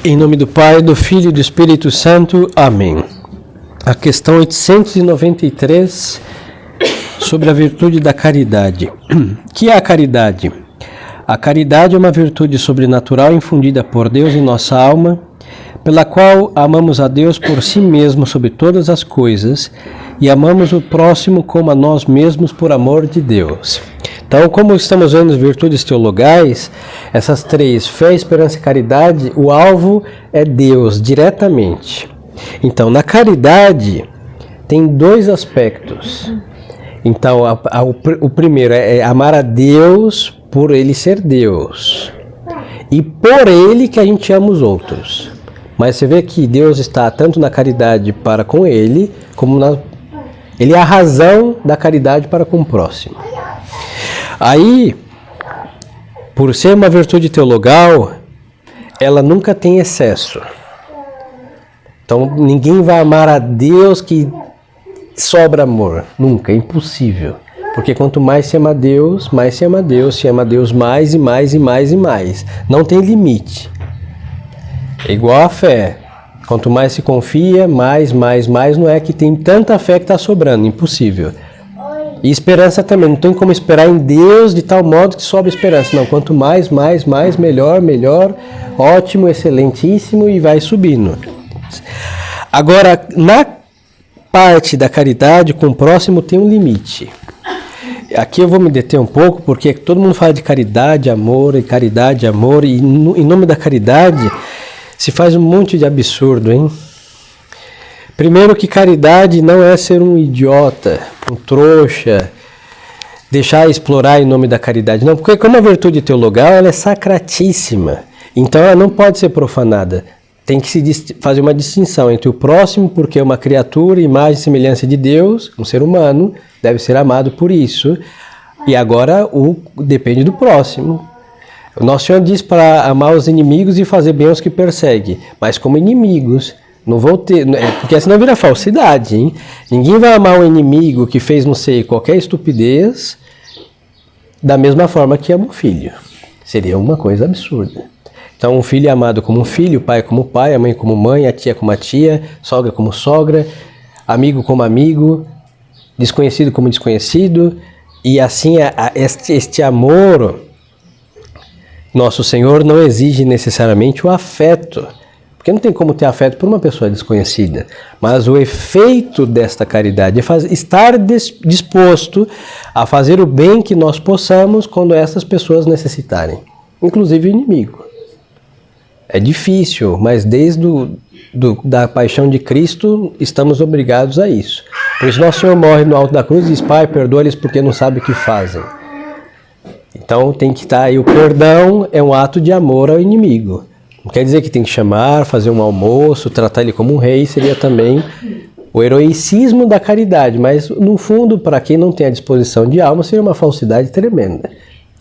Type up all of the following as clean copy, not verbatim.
Em nome do Pai, do Filho e do Espírito Santo. Amém. A questão 893 sobre a virtude da caridade. Que é a caridade? A caridade é uma virtude sobrenatural infundida por Deus em nossa alma, pela qual amamos a Deus por si mesmo sobre todas as coisas e amamos o próximo como a nós mesmos por amor de Deus. Então, como estamos vendo as virtudes teologais, essas três, fé, esperança e caridade, o alvo é Deus diretamente. Então, na caridade, tem dois aspectos. Então, o primeiro é amar a Deus por Ele ser Deus. E por Ele que a gente ama os outros. Mas você vê que Deus está tanto na caridade para com Ele, como Ele é a razão da caridade para com o próximo. Aí, por ser uma virtude teologal, ela nunca tem excesso. Então, ninguém vai amar a Deus que sobra amor. Nunca, é impossível. Porque quanto mais se ama a Deus, mais se ama a Deus, se ama a Deus mais e mais e mais e mais. Não tem limite. É igual a fé. Quanto mais se confia, mais, não é que tem tanta fé que está sobrando, impossível. E esperança também, não tem como esperar em Deus de tal modo que sobra esperança. Não, quanto mais, melhor, ótimo, excelentíssimo e vai subindo. Agora, na parte da caridade com o próximo tem um limite. Aqui eu vou me deter um pouco, porque todo mundo fala de caridade, amor, e em nome da caridade se faz um monte de absurdo, hein? Primeiro que caridade não é ser um idiota, um trouxa, deixar explorar em nome da caridade. Não, porque como a virtude teologal, ela é sacratíssima. Então ela não pode ser profanada. Tem que se fazer uma distinção entre o próximo, porque é uma criatura, imagem e semelhança de Deus, um ser humano, deve ser amado por isso. E agora depende do próximo. O Nosso Senhor diz para amar os inimigos e fazer bem aos que perseguem, mas como inimigos. Não vou ter, porque senão vira falsidade, hein? Ninguém vai amar um inimigo que fez, não sei, qualquer estupidez da mesma forma que ama um filho. Seria uma coisa absurda. Então, um filho é amado como um filho, o pai como pai, a mãe como mãe, a tia como a tia, sogra como sogra, amigo como amigo, desconhecido como desconhecido. E assim, este amor, Nosso Senhor não exige necessariamente o afeto. Porque não tem como ter afeto por uma pessoa desconhecida. Mas o efeito desta caridade é estar disposto a fazer o bem que nós possamos quando essas pessoas necessitarem. Inclusive o inimigo. É difícil, mas desde da paixão de Cristo estamos obrigados a isso. Por isso Nosso Senhor morre no alto da cruz e diz: Pai, perdoa-lhes porque não sabem o que fazem. Então tem que estar aí. O perdão é um ato de amor ao inimigo. Não quer dizer que tem que chamar, fazer um almoço, tratar ele como um rei, seria também o heroicismo da caridade, mas no fundo, para quem não tem a disposição de alma, seria uma falsidade tremenda.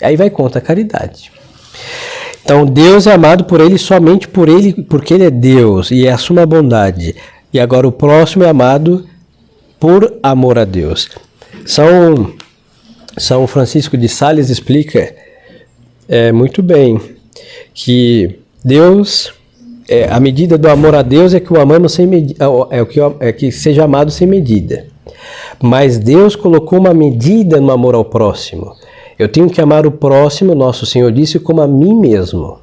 Aí vai contra a caridade. Então Deus é amado por Ele somente por Ele, porque Ele é Deus e é a suma bondade. E agora o próximo é amado por amor a Deus. São Francisco de Sales explica muito bem que Deus, a medida do amor a Deus é que o amamos sem medida, que seja amado sem medida. Mas Deus colocou uma medida no amor ao próximo. Eu tenho que amar o próximo, Nosso Senhor disse, como a mim mesmo.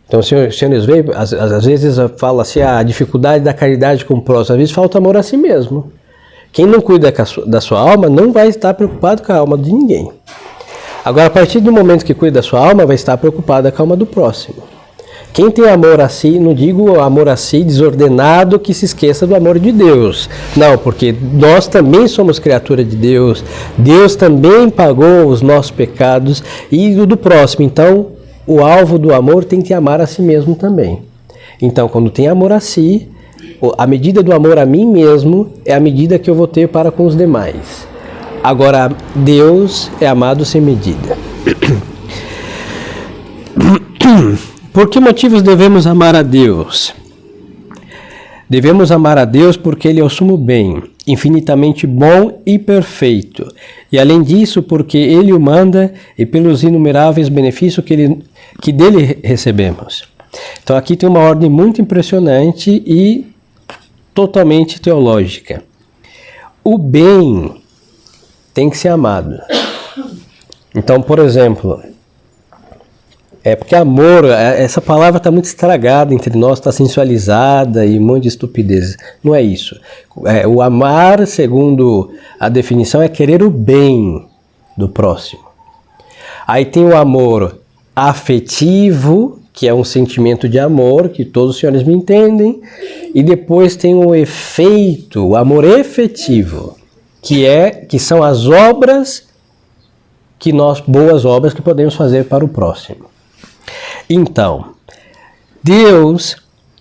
Então o Senhor vê, às vezes fala assim, a dificuldade da caridade com o próximo, às vezes falta amor a si mesmo. Quem não cuida da sua alma não vai estar preocupado com a alma de ninguém. Agora, a partir do momento que cuida da sua alma, vai estar preocupada com a alma do próximo. Quem tem amor a si, não digo amor a si desordenado que se esqueça do amor de Deus. Não, porque nós também somos criatura de Deus. Deus também pagou os nossos pecados e o do próximo. Então, o alvo do amor tem que amar a si mesmo também. Então, quando tem amor a si, a medida do amor a mim mesmo é a medida que eu vou ter para com os demais. Agora, Deus é amado sem medida. Por que motivos devemos amar a Deus? Devemos amar a Deus porque Ele é o sumo bem, infinitamente bom e perfeito. E além disso, porque Ele o manda e pelos inumeráveis benefícios que dele recebemos. Então aqui tem uma ordem muito impressionante e totalmente teológica. O bem tem que ser amado. Então, por exemplo, porque amor, essa palavra está muito estragada entre nós, está sensualizada e um monte de estupidez. Não é isso. O amar, segundo a definição, é querer o bem do próximo. Aí tem o amor afetivo, que é um sentimento de amor, que todos os senhores me entendem. E depois tem o efeito, o amor efetivo, que são as obras boas obras que podemos fazer para o próximo. Então, Deus,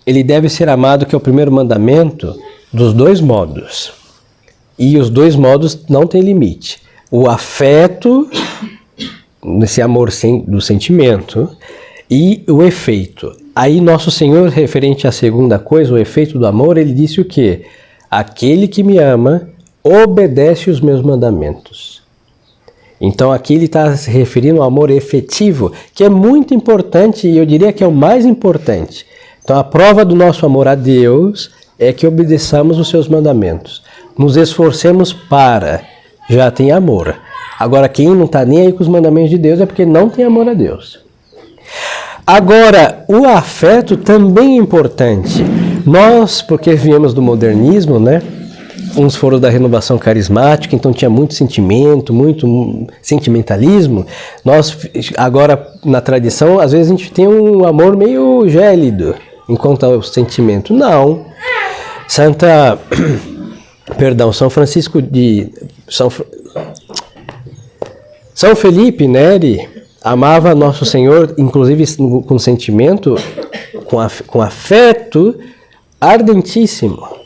ele deve ser amado, que é o primeiro mandamento, dos dois modos. E os dois modos não têm limite. O afeto, esse amor do sentimento, e o efeito. Aí nosso Senhor, referente à segunda coisa, o efeito do amor, ele disse o quê? Aquele que me ama, obedece os meus mandamentos. Então aqui ele está se referindo ao amor efetivo, que é muito importante, e eu diria que é o mais importante. Então a prova do nosso amor a Deus é que obedeçamos os seus mandamentos. Nos esforcemos para, já tem amor. Agora quem não está nem aí com os mandamentos de Deus é porque não tem amor a Deus. Agora, o afeto também é importante. Nós, porque viemos do modernismo, né? Uns foram da renovação carismática, então tinha muito sentimento, muito sentimentalismo. Nós, agora, na tradição, às vezes a gente tem um amor meio gélido, enquanto ao sentimento. Não. São Francisco de... São Felipe Neri amava Nosso Senhor, inclusive com sentimento, com afeto ardentíssimo.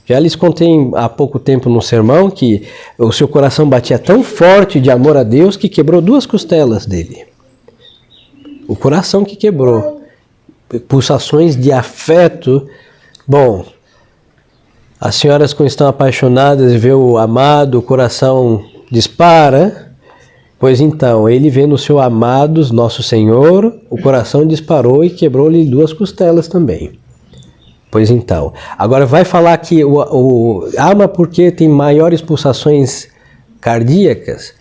Já lhes contei há pouco tempo no sermão que o seu coração batia tão forte de amor a Deus que quebrou 2 costelas dele. O coração que quebrou. Pulsações de afeto. Bom, as senhoras quando estão apaixonadas e vê o amado, o coração dispara. Pois então, ele vê no seu amado, Nosso Senhor, o coração disparou e quebrou-lhe 2 costelas também. Pois então, agora vai falar que ama porque tem maiores pulsações cardíacas?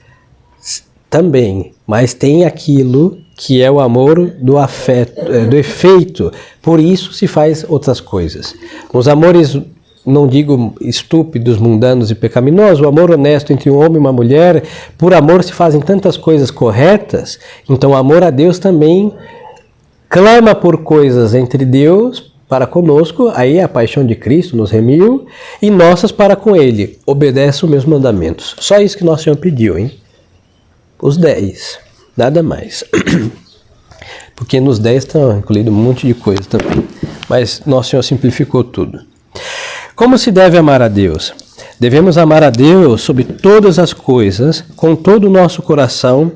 Também, mas tem aquilo que é o amor do afeto, do efeito, por isso se faz outras coisas. Os amores, não digo estúpidos, mundanos e pecaminosos, o amor honesto entre um homem e uma mulher, por amor se fazem tantas coisas corretas, então o amor a Deus também clama por coisas entre Deus para conosco, aí a paixão de Cristo nos remiu, e nossas para com Ele, obedece os meus mandamentos. Só isso que Nosso Senhor pediu, hein? Os 10, nada mais. Porque nos 10 está incluído um monte de coisa também, mas Nosso Senhor simplificou tudo. Como se deve amar a Deus? Devemos amar a Deus sobre todas as coisas, com todo o nosso coração,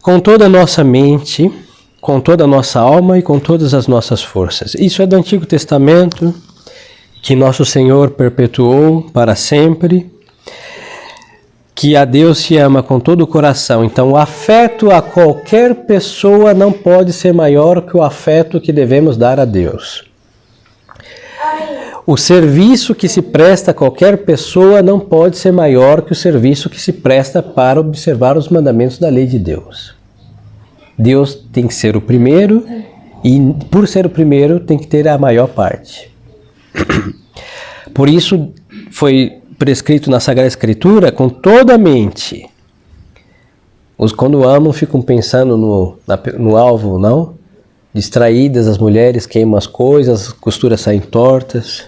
com toda a nossa mente, com toda a nossa alma e com todas as nossas forças. Isso é do Antigo Testamento, que Nosso Senhor perpetuou para sempre, que a Deus se ama com todo o coração. Então o afeto a qualquer pessoa não pode ser maior que o afeto que devemos dar a Deus. O serviço que se presta a qualquer pessoa não pode ser maior que o serviço que se presta para observar os mandamentos da lei de Deus. Deus tem que ser o primeiro e, por ser o primeiro, tem que ter a maior parte. Por isso, foi prescrito na Sagrada Escritura com toda a mente. Quando amam, ficam pensando no alvo, não? Distraídas, as mulheres queimam as coisas, as costuras saem tortas.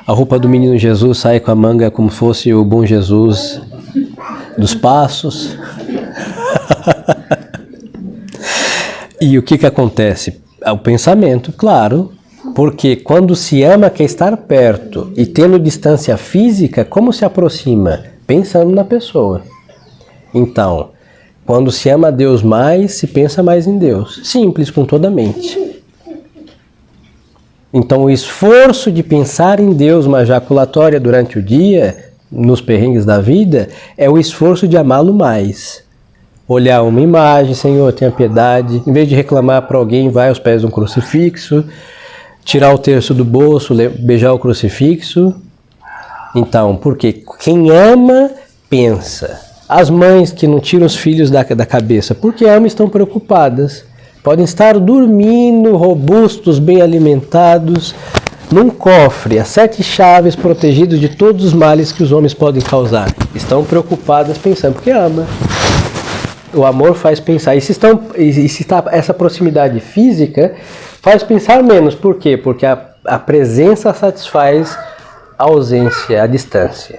A roupa do menino Jesus sai com a manga como fosse o bom Jesus dos passos. E o que acontece? O pensamento, claro, porque quando se ama quer estar perto e tendo distância física, como se aproxima? Pensando na pessoa. Então, quando se ama a Deus mais, se pensa mais em Deus. Simples, com toda a mente. Então, o esforço de pensar em Deus, uma ejaculatória durante o dia, nos perrengues da vida, é o esforço de amá-lo mais. olhar uma imagem, Senhor, tenha piedade. Em vez de reclamar para alguém, vai aos pés de um crucifixo, tirar o terço do bolso, beijar o crucifixo. Então, porque quem ama, pensa. As mães que não tiram os filhos da cabeça, porque amam, estão preocupadas. Podem estar dormindo, robustos, bem alimentados, num cofre, as 7 chaves, protegidos de todos os males que os homens podem causar. Estão preocupadas pensando, porque ama. O amor faz pensar. E se está essa proximidade física, faz pensar menos. Por quê? Porque a presença satisfaz a ausência, a distância.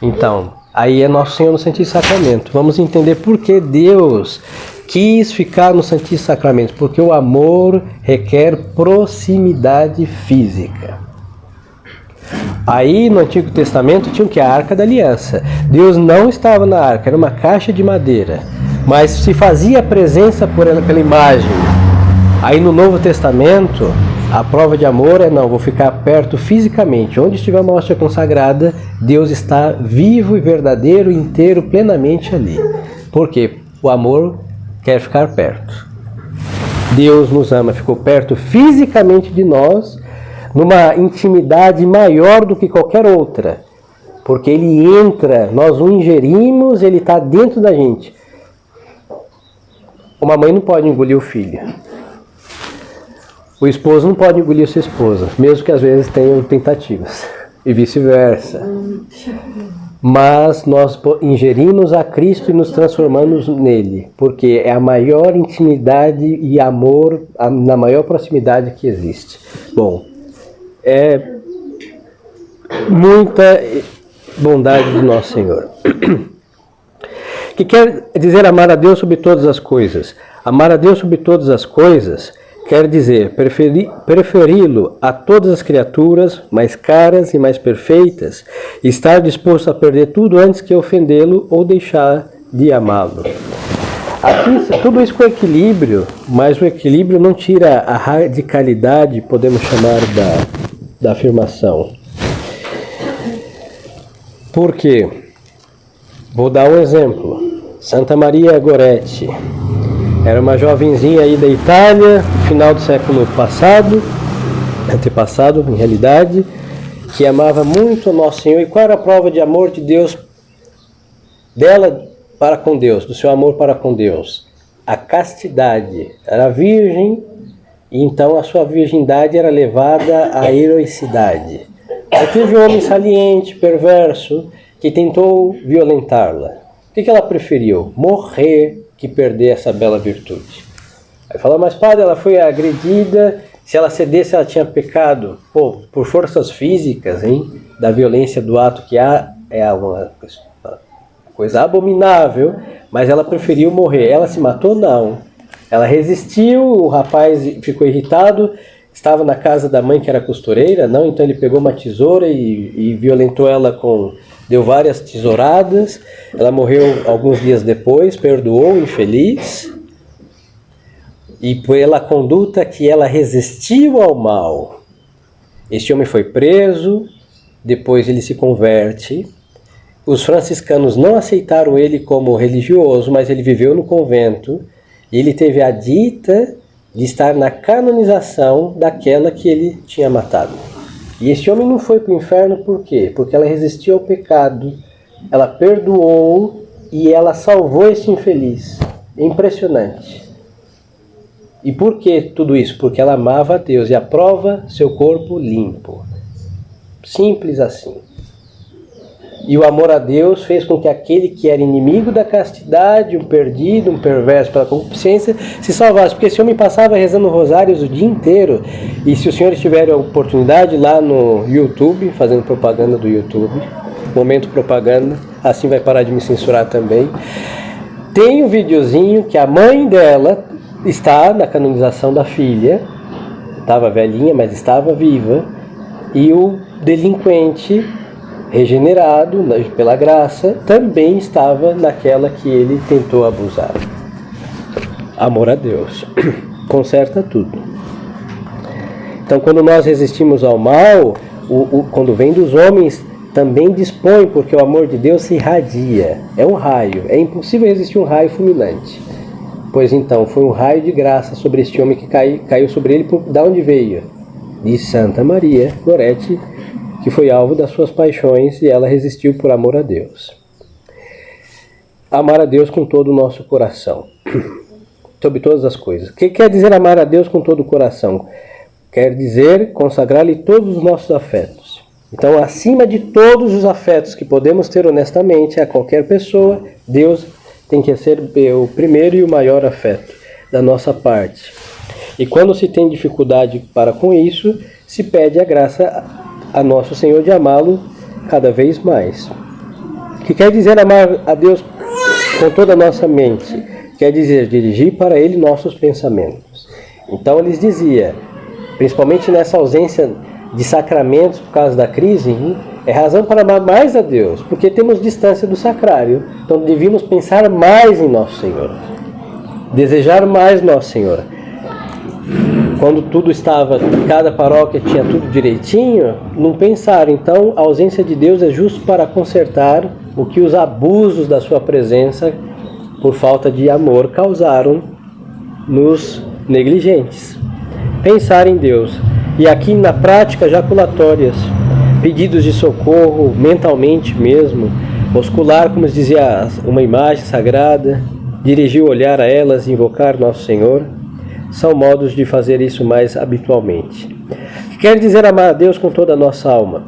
Então, aí é Nosso Senhor no Santíssimo Sacramento. Vamos entender por que Deus quis ficar no Santíssimo Sacramento. Porque o amor requer proximidade física. Aí no Antigo Testamento tinha o que? A Arca da Aliança. Deus não estava na arca, era uma caixa de madeira. Mas se fazia presença pela imagem. Aí no Novo Testamento, a prova de amor é não, vou ficar perto fisicamente. Onde estiver uma hóstia consagrada, Deus está vivo e verdadeiro, inteiro, plenamente ali. Por quê? O amor quer ficar perto. Deus nos ama, ficou perto fisicamente de nós, numa intimidade maior do que qualquer outra. Porque Ele entra, nós o ingerimos, Ele está dentro da gente. Uma mãe não pode engolir o filho. O esposo não pode engolir sua esposa, mesmo que às vezes tenham tentativas, e vice-versa. Mas nós ingerimos a Cristo e nos transformamos nele, porque é a maior intimidade e amor, na maior proximidade que existe. Bom, é muita bondade de Nosso Senhor. Que quer dizer amar a Deus sobre todas as coisas. Amar a Deus sobre todas as coisas quer dizer preferi-lo a todas as criaturas mais caras e mais perfeitas, e estar disposto a perder tudo antes que ofendê-lo ou deixar de amá-lo. Aqui, tudo isso com equilíbrio, mas o equilíbrio não tira a radicalidade, podemos chamar, da afirmação. Por quê? Vou dar um exemplo. Santa Maria Goretti era uma jovenzinha aí da Itália, final do século passado, antepassado em realidade, que amava muito o Nosso Senhor. E qual era a prova de amor de Deus, dela para com Deus, do seu amor para com Deus? A castidade. Era virgem, e então a sua virgindade era levada à heroicidade. Aí teve um homem saliente, perverso, que tentou violentá-la. O que ela preferiu? Morrer que perder essa bela virtude. Aí falou, mas padre, ela foi agredida, se ela cedesse ela tinha pecado. Pô, por forças físicas, hein? Da violência do ato que há, é uma coisa abominável, mas ela preferiu morrer. Ela se matou? Não. Ela resistiu, o rapaz ficou irritado, estava na casa da mãe que era costureira, não, então ele pegou uma tesoura e violentou ela deu várias tesouradas. Ela morreu alguns dias depois, perdoou, infeliz, e pela conduta que ela resistiu ao mal. Este homem foi preso, depois ele se converte. Os franciscanos não aceitaram ele como religioso, mas ele viveu no convento, e ele teve a dita de estar na canonização daquela que ele tinha matado. E este homem não foi para o inferno por quê? Porque ela resistiu ao pecado, ela perdoou e ela salvou esse infeliz. É impressionante. E por que tudo isso? Porque ela amava a Deus e aprova seu corpo limpo. Simples assim. E o amor a Deus fez com que aquele que era inimigo da castidade, um perdido, um perverso pela concupiscência, se salvasse. Porque esse homem passava rezando rosários o dia inteiro. E se os senhores tiverem a oportunidade lá no YouTube, fazendo propaganda do YouTube, momento propaganda, assim vai parar de me censurar também, tem um videozinho que a mãe dela está na canonização da filha, estava velhinha, mas estava viva, e o delinquente regenerado pela graça, também estava naquela que ele tentou abusar. Amor a Deus conserta tudo. Então, quando nós resistimos ao mal, quando vem dos homens também dispõe, porque o amor de Deus se irradia. É um raio. É impossível resistir um raio fulminante. Pois então, foi um raio de graça sobre este homem que caiu sobre ele. Da onde veio? De Santa Maria Gorete, que foi alvo das suas paixões, e ela resistiu por amor a Deus. Amar a Deus com todo o nosso coração, sobre todas as coisas. O que quer dizer amar a Deus com todo o coração? Quer dizer consagrar-lhe todos os nossos afetos. Então, acima de todos os afetos que podemos ter honestamente a qualquer pessoa, Deus tem que ser o primeiro e o maior afeto da nossa parte. E quando se tem dificuldade para com isso, se pede a graça a nosso Senhor de amá-lo cada vez mais. O que quer dizer amar a Deus com toda a nossa mente? Quer dizer dirigir para Ele nossos pensamentos. Então eles diziam, principalmente nessa ausência de sacramentos por causa da crise, é razão para amar mais a Deus, porque temos distância do sacrário. Então devíamos pensar mais em Nosso Senhor, desejar mais Nosso Senhor. Quando tudo estava, cada paróquia tinha tudo direitinho, não pensaram. Então a ausência de Deus é justo para consertar o que os abusos da sua presença, por falta de amor, causaram nos negligentes. Pensar em Deus. E aqui na prática, jaculatórias, pedidos de socorro, mentalmente mesmo, oscular, como dizia, uma imagem sagrada, dirigir o olhar a elas e invocar Nosso Senhor, são modos de fazer isso mais habitualmente. Quer dizer amar a Deus com toda a nossa alma.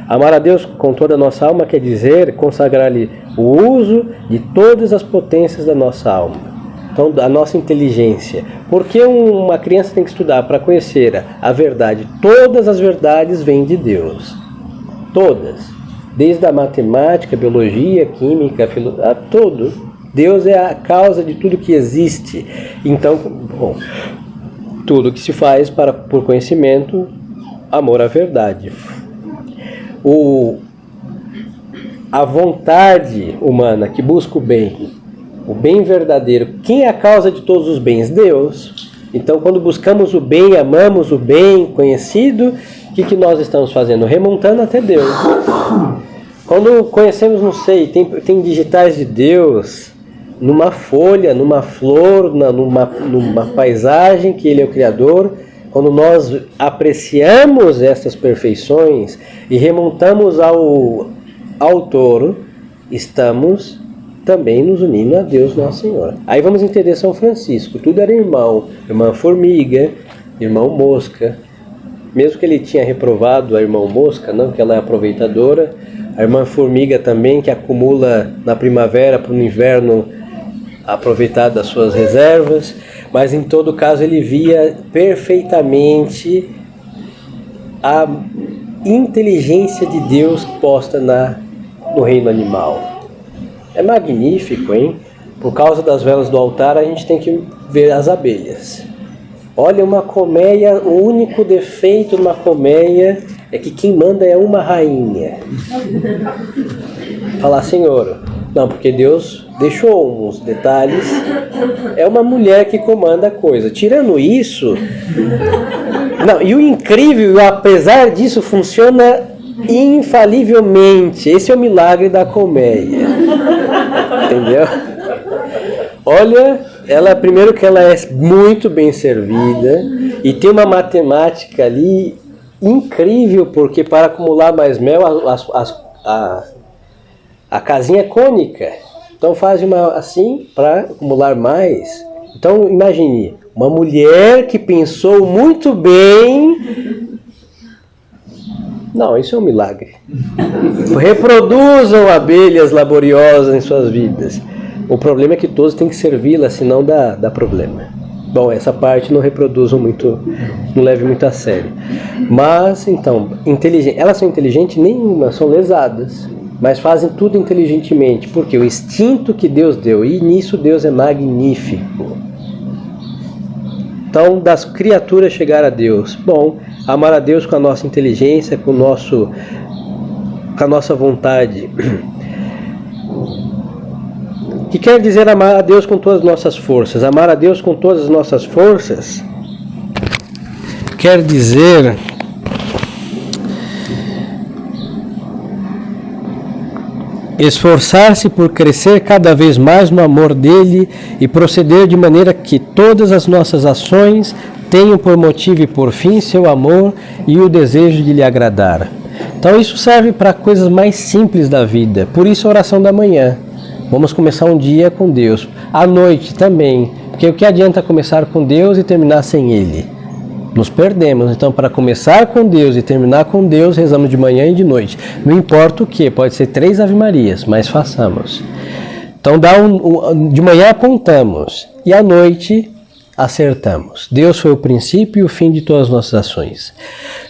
Amar a Deus com toda a nossa alma quer dizer consagrar-lhe o uso de todas as potências da nossa alma. Então, a nossa inteligência. Por que uma criança tem que estudar? Para conhecer a verdade. Todas as verdades vêm de Deus. Todas. Desde a matemática, biologia, química, filosofia, tudo. Deus é a causa de tudo que existe. Então, bom, tudo que se faz por conhecimento, amor à verdade. A vontade humana que busca o bem verdadeiro. Quem é a causa de todos os bens? Deus. Então, quando buscamos o bem, amamos o bem conhecido, o que nós estamos fazendo? Remontando até Deus. Quando conhecemos, não sei, tem digitais de Deus numa folha, numa flor, numa paisagem que Ele é o Criador. Quando nós apreciamos essas perfeições e remontamos ao Autor, estamos também nos unindo a Deus Nosso Senhor. Aí vamos entender São Francisco. Tudo era irmão, irmã formiga, irmão mosca. Mesmo que ele tinha reprovado a irmã mosca, não, que ela é aproveitadora, a irmã formiga também, que acumula na primavera para o inverno aproveitar das suas reservas, mas em todo caso ele via perfeitamente a inteligência de Deus posta no reino animal. É magnífico, hein? Por causa das velas do altar a gente tem que ver as abelhas. Olha, uma colmeia, o único defeito de uma colmeia é que quem manda é uma rainha. Falar, Senhor, não, porque Deus deixou uns detalhes, é uma mulher que comanda a coisa. Tirando isso, não, e o incrível, apesar disso, funciona infalivelmente. Esse é o milagre da colmeia. Entendeu? Olha, primeiro que ela é muito bem servida e tem uma matemática ali incrível, porque para acumular mais mel, a casinha é cônica. Então faz uma assim para acumular mais. Então imagine, uma mulher que pensou muito bem. Não, isso é um milagre. Reproduzam abelhas laboriosas em suas vidas. O problema é que todos têm que servi-la, senão dá problema. Bom, essa parte não reproduzam muito, não leve muito a sério. Mas, então, elas são inteligentes? Nenhuma, são lesadas. Mas fazem tudo inteligentemente, porque o instinto que Deus deu, e nisso Deus é magnífico. Então, das criaturas chegar a Deus. Bom, amar a Deus com a nossa inteligência, com a nossa vontade. Que quer dizer amar a Deus com todas as nossas forças? Amar a Deus com todas as nossas forças quer dizer esforçar-se por crescer cada vez mais no amor dele e proceder de maneira que todas as nossas ações tenham por motivo e por fim seu amor e o desejo de lhe agradar. Então isso serve para coisas mais simples da vida, por isso a oração da manhã. Vamos começar um dia com Deus, à noite também, porque o que adianta começar com Deus e terminar sem Ele? Nos perdemos, então para começar com Deus e terminar com Deus, rezamos de manhã e de noite. Não importa o que, pode ser 3 Ave Marias, mas façamos. Então de manhã apontamos e à noite acertamos. Deus foi o princípio e o fim de todas as nossas ações.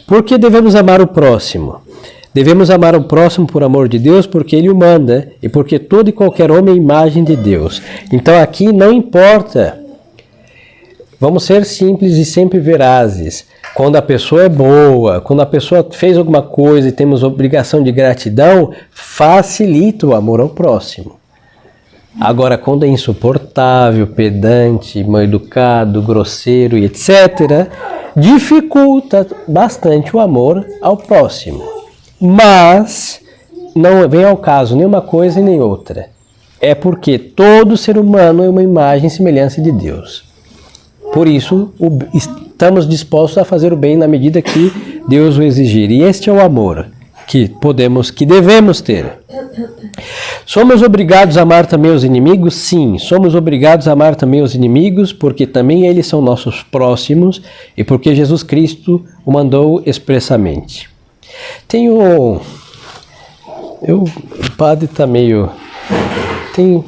Por que devemos amar o próximo? Devemos amar o próximo por amor de Deus, porque Ele o manda e porque todo e qualquer homem é imagem de Deus. Então aqui não importa. Vamos ser simples e sempre verazes. Quando a pessoa é boa, quando a pessoa fez alguma coisa e temos obrigação de gratidão, facilita o amor ao próximo. Agora, quando é insuportável, pedante, mal educado, grosseiro e etc., dificulta bastante o amor ao próximo. Mas não vem ao caso nem uma coisa nem outra. É porque todo ser humano é uma imagem e semelhança de Deus. Por isso, estamos dispostos a fazer o bem na medida que Deus o exigir. E este é o amor que devemos ter. Somos obrigados a amar também os inimigos? Sim, somos obrigados a amar também os inimigos, porque também eles são nossos próximos e porque Jesus Cristo o mandou expressamente. O padre está meio...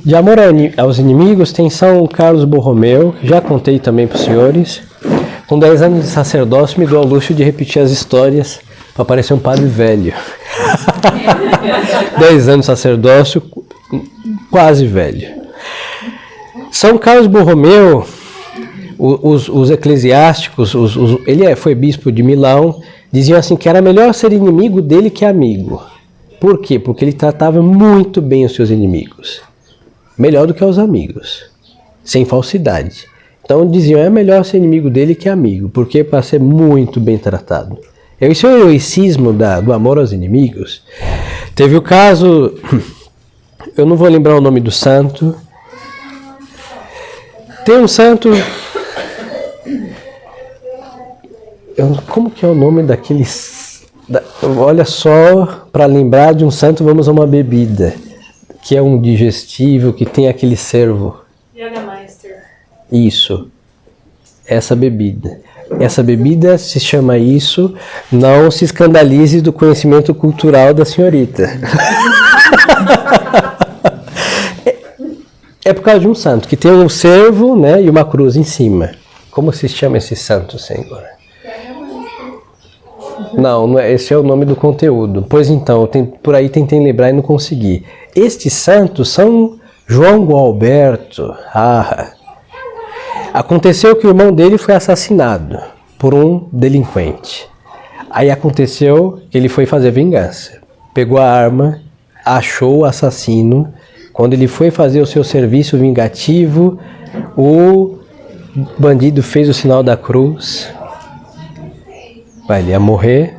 de amor aos inimigos, tem São Carlos Borromeu, já contei também para os senhores. Com 10 anos de sacerdócio, me dou ao luxo de repetir as histórias para parecer um padre velho. 10 anos de sacerdócio, quase velho. São Carlos Borromeu, os eclesiásticos, ele foi bispo de Milão, diziam assim que era melhor ser inimigo dele que amigo. Por quê? Porque ele tratava muito bem os seus inimigos. Melhor do que os amigos, sem falsidade. Então diziam, é melhor ser inimigo dele que amigo, porque para ser muito bem tratado. Esse é o heroicismo do amor aos inimigos. Teve o caso, eu não vou lembrar o nome do santo. Tem um santo, como que é o nome daqueles... Olha só, para lembrar de um santo, vamos a uma bebida, que é um digestível, que tem aquele cervo. Jägermeister. Isso, essa bebida. Essa bebida se chama isso, não se escandalize do conhecimento cultural da senhorita. É por causa de um santo, que tem um cervo, né, e uma cruz em cima. Como se chama esse santo, Senhor? Não é, esse é o nome do conteúdo. Pois então, por aí tentei lembrar e não consegui. Estes santos são João Gualberto. Aconteceu que o irmão dele foi assassinado por um delinquente. Aí aconteceu que ele foi fazer vingança. Pegou a arma, achou o assassino. Quando ele foi fazer o seu serviço vingativo, o bandido fez o sinal da cruz. Ele ia morrer.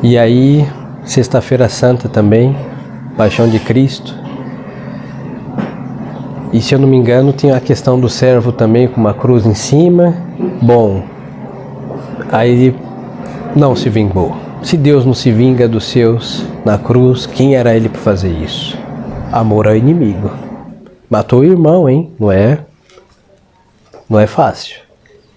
E aí, Sexta-feira Santa também, Paixão de Cristo. E se eu não me engano, tem a questão do servo também com uma cruz em cima. Bom, aí ele não se vingou. Se Deus não se vinga dos seus na cruz, quem era ele para fazer isso? Amor ao inimigo. Matou o irmão, hein? Não é fácil.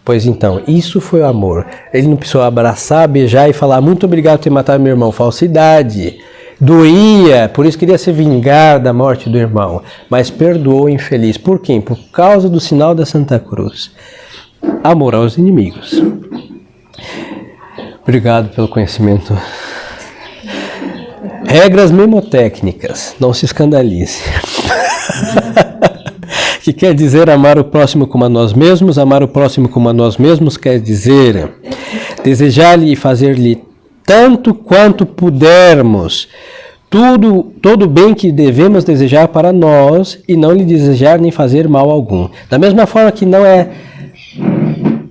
Pois então, isso foi o amor. Ele não precisou abraçar, beijar e falar muito obrigado por ter matado meu irmão. Falsidade. Doía, por isso queria se vingar da morte do irmão. Mas perdoou o infeliz. Por quê? Por causa do sinal da Santa Cruz. Amor aos inimigos. Obrigado pelo conhecimento. Regras mnemotécnicas. Não se escandalize. Que quer dizer amar o próximo como a nós mesmos. Amar o próximo como a nós mesmos quer dizer desejar-lhe e fazer-lhe tanto quanto pudermos todo o bem que devemos desejar para nós e não lhe desejar nem fazer mal algum. Da mesma forma que não é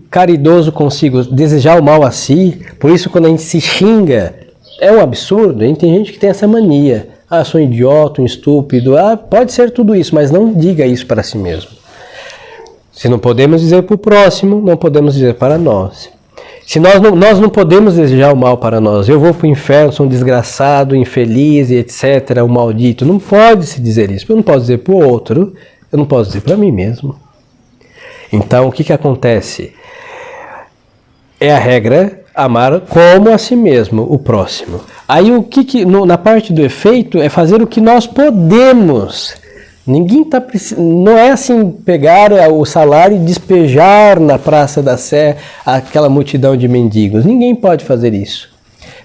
caridoso consigo desejar o mal a si, por isso quando a gente se xinga, é um absurdo, hein? Tem gente que tem essa mania. Ah, sou um idiota, um estúpido. Ah, pode ser tudo isso, mas não diga isso para si mesmo. Se não podemos dizer para o próximo, não podemos dizer para nós. Se nós não podemos desejar o mal para nós. Eu vou para o inferno, sou um desgraçado, infeliz, etc., um maldito. Não pode se dizer isso. Eu não posso dizer para o outro, eu não posso dizer para mim mesmo. Então, o que acontece? É a regra amar como a si mesmo, o próximo. Aí, na parte do efeito, é fazer o que nós podemos. Ninguém está precisando. Não é assim pegar o salário e despejar na Praça da Sé aquela multidão de mendigos. Ninguém pode fazer isso.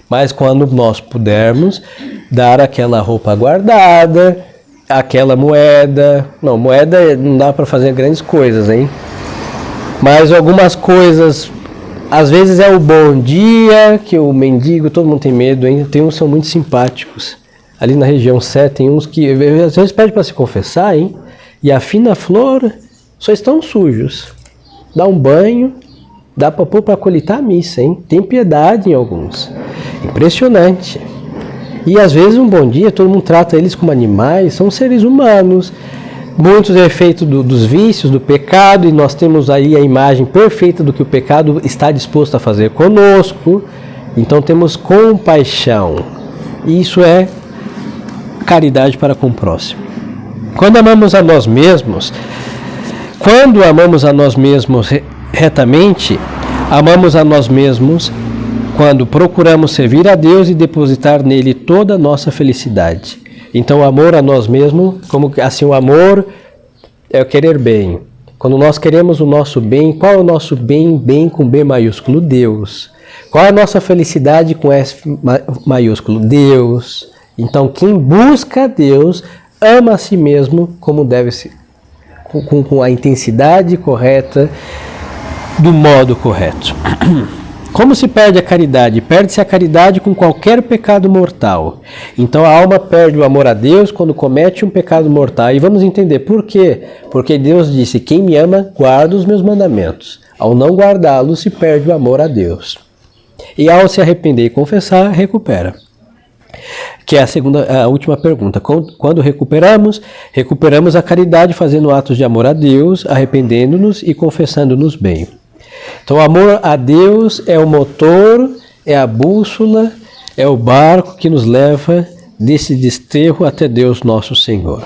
Mas quando nós pudermos dar aquela roupa guardada, aquela moeda. Não, moeda não dá para fazer grandes coisas, hein? Mas algumas coisas. Às vezes é o bom dia, que o mendigo, todo mundo tem medo, hein? Tem uns que são muito simpáticos. Ali na região 7 tem uns que às vezes pedem para se confessar, hein? E a fina-flor só estão sujos. Dá um banho, dá para pôr para colitar a missa, hein? Tem piedade em alguns. Impressionante. E às vezes um bom dia, todo mundo trata eles como animais, são seres humanos. Muitos é feito dos vícios, do pecado, e nós temos aí a imagem perfeita do que o pecado está disposto a fazer conosco. Então temos compaixão. E isso é caridade para com o próximo. Quando amamos a nós mesmos retamente, amamos a nós mesmos quando procuramos servir a Deus e depositar nele toda a nossa felicidade. Então, o amor a nós mesmos, como assim, o amor é o querer bem. Quando nós queremos o nosso bem, qual é o nosso bem? Bem com B maiúsculo, Deus. Qual é a nossa felicidade com S maiúsculo? Deus. Então, quem busca Deus, ama a si mesmo como deve ser, com a intensidade correta, do modo correto. Como se perde a caridade? Perde-se a caridade com qualquer pecado mortal. Então a alma perde o amor a Deus quando comete um pecado mortal. E vamos entender por quê? Porque Deus disse, quem me ama, guarda os meus mandamentos. Ao não guardá-los, se perde o amor a Deus. E ao se arrepender e confessar, recupera. Que é a última pergunta. Quando recuperamos a caridade fazendo atos de amor a Deus, arrependendo-nos e confessando-nos bem. Então, o amor a Deus é o motor, é a bússola, é o barco que nos leva desse desterro até Deus nosso Senhor.